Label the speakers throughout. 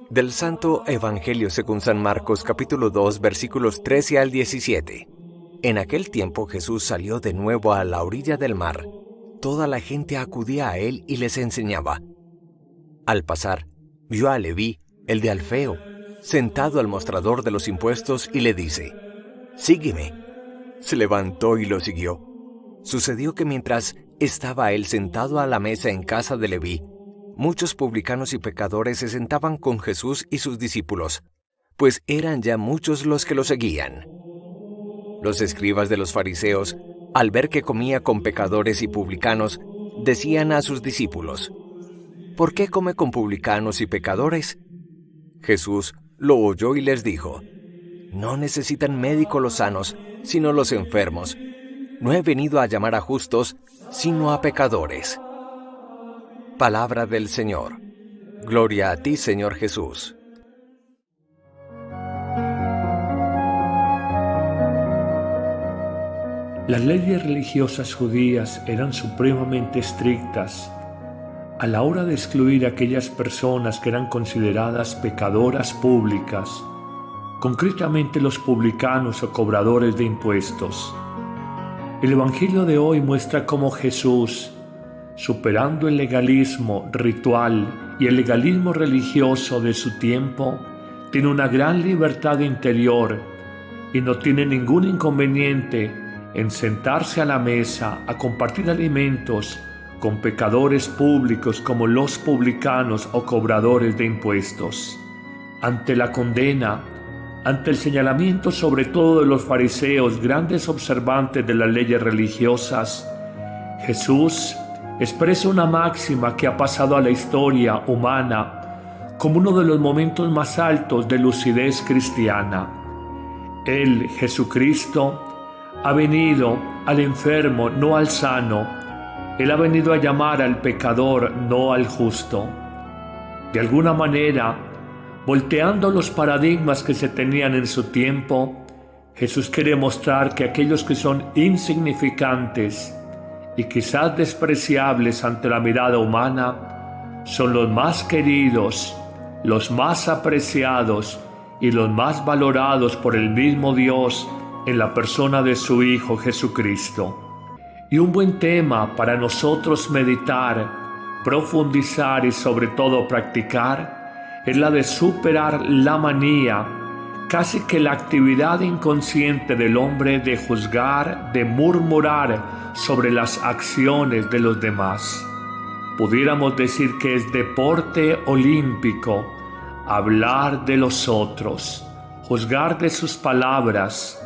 Speaker 1: Del Santo Evangelio según San Marcos, capítulo 2, versículos 13 al 17. En aquel tiempo Jesús salió de nuevo a la orilla del mar. Toda la gente acudía a él y les enseñaba. Al pasar, vio a Leví, el de Alfeo, sentado al mostrador de los impuestos y le dice: «Sígueme». Se levantó y lo siguió. Sucedió que mientras estaba él sentado a la mesa en casa de Leví, muchos publicanos y pecadores se sentaban con Jesús y sus discípulos, pues eran ya muchos los que lo seguían. Los escribas de los fariseos, al ver que comía con pecadores y publicanos, decían a sus discípulos: «¿Por qué come con publicanos y pecadores?». Jesús lo oyó y les dijo: «No necesitan médico los sanos, sino los enfermos. No he venido a llamar a justos, sino a pecadores». Palabra del Señor. Gloria a ti, Señor Jesús.
Speaker 2: Las leyes religiosas judías eran supremamente estrictas a la hora de excluir a aquellas personas que eran consideradas pecadoras públicas, concretamente los publicanos o cobradores de impuestos. El Evangelio de hoy muestra cómo Jesús, superando el legalismo ritual y el legalismo religioso de su tiempo, tiene una gran libertad interior y no tiene ningún inconveniente en sentarse a la mesa a compartir alimentos con pecadores públicos como los publicanos o cobradores de impuestos. Ante la condena, ante el señalamiento sobre todo de los fariseos, grandes observantes de las leyes religiosas, Jesús expresa una máxima que ha pasado a la historia humana como uno de los momentos más altos de lucidez cristiana. Él, Jesucristo, ha venido al enfermo, no al sano. Él ha venido a llamar al pecador, no al justo. De alguna manera, volteando los paradigmas que se tenían en su tiempo, Jesús quiere mostrar que aquellos que son insignificantes y quizás despreciables ante la mirada humana, son los más queridos, los más apreciados y los más valorados por el mismo Dios en la persona de su Hijo Jesucristo. Y un buen tema para nosotros meditar, profundizar y sobre todo practicar es la de superar la manía, casi que la actividad inconsciente del hombre de juzgar, de murmurar sobre las acciones de los demás. Pudiéramos decir que es deporte olímpico hablar de los otros, juzgar de sus palabras,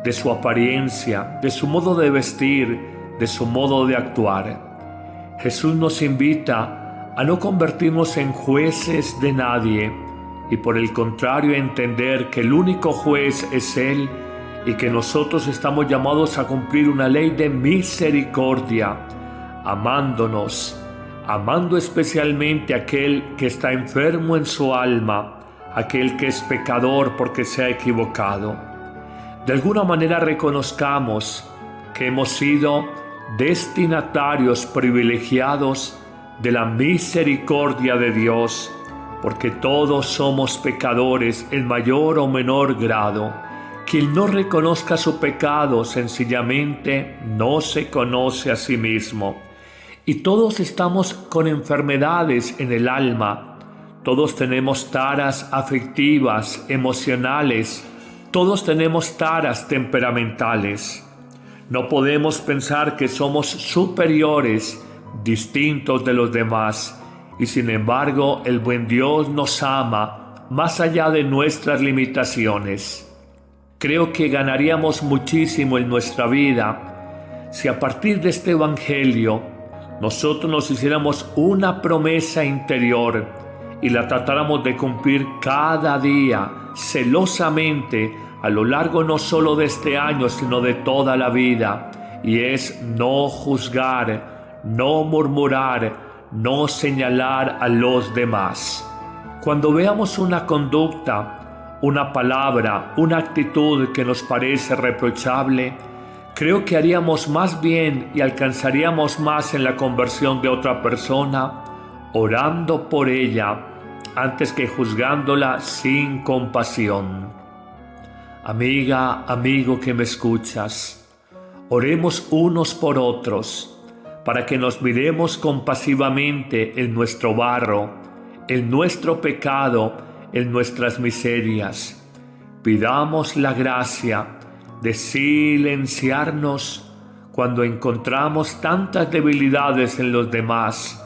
Speaker 2: de su apariencia, de su modo de vestir, de su modo de actuar. Jesús nos invita a no convertirnos en jueces de nadie y por el contrario a entender que el único juez es Él y que nosotros estamos llamados a cumplir una ley de misericordia, amándonos, amando especialmente a aquel que está enfermo en su alma, aquel que es pecador porque se ha equivocado. De alguna manera reconozcamos que hemos sido destinatarios privilegiados de la misericordia de Dios, porque todos somos pecadores en mayor o menor grado. Quien no reconozca su pecado sencillamente no se conoce a sí mismo. Y todos estamos con enfermedades en el alma. Todos tenemos taras afectivas, emocionales. Todos tenemos taras temperamentales. No podemos pensar que somos superiores, distintos de los demás. Y sin embargo, el buen Dios nos ama más allá de nuestras limitaciones. Creo que ganaríamos muchísimo en nuestra vida si a partir de este Evangelio nosotros nos hiciéramos una promesa interior y la tratáramos de cumplir cada día, celosamente, a lo largo no solo de este año, sino de toda la vida, y es no juzgar, no murmurar, no señalar a los demás. Cuando veamos una conducta, una palabra, una actitud que nos parece reprochable, creo que haríamos más bien y alcanzaríamos más en la conversión de otra persona, orando por ella, antes que juzgándola sin compasión. Amiga, amigo que me escuchas, oremos unos por otros para que nos miremos compasivamente en nuestro barro, en nuestro pecado, en nuestras miserias. Pidamos la gracia de silenciarnos cuando encontramos tantas debilidades en los demás.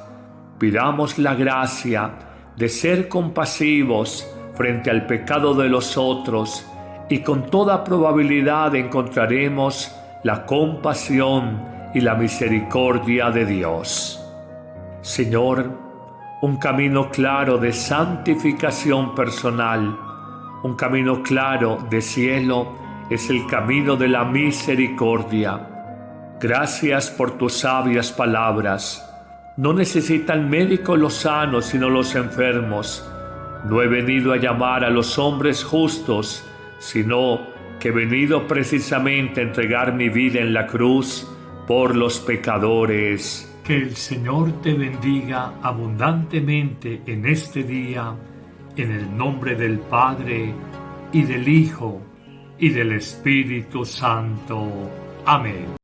Speaker 2: Pidamos la gracia de ser compasivos frente al pecado de los otros y con toda probabilidad encontraremos la compasión y la misericordia de Dios. Señor, un camino claro de santificación personal, un camino claro de cielo es el camino de la misericordia. Gracias por tus sabias palabras. No necesitan médico los sanos, sino los enfermos. No he venido a llamar a los hombres justos, sino que he venido precisamente a entregar mi vida en la cruz por los pecadores. Que el Señor te bendiga abundantemente en este día, en el nombre del Padre, y del Hijo, y del Espíritu Santo. Amén.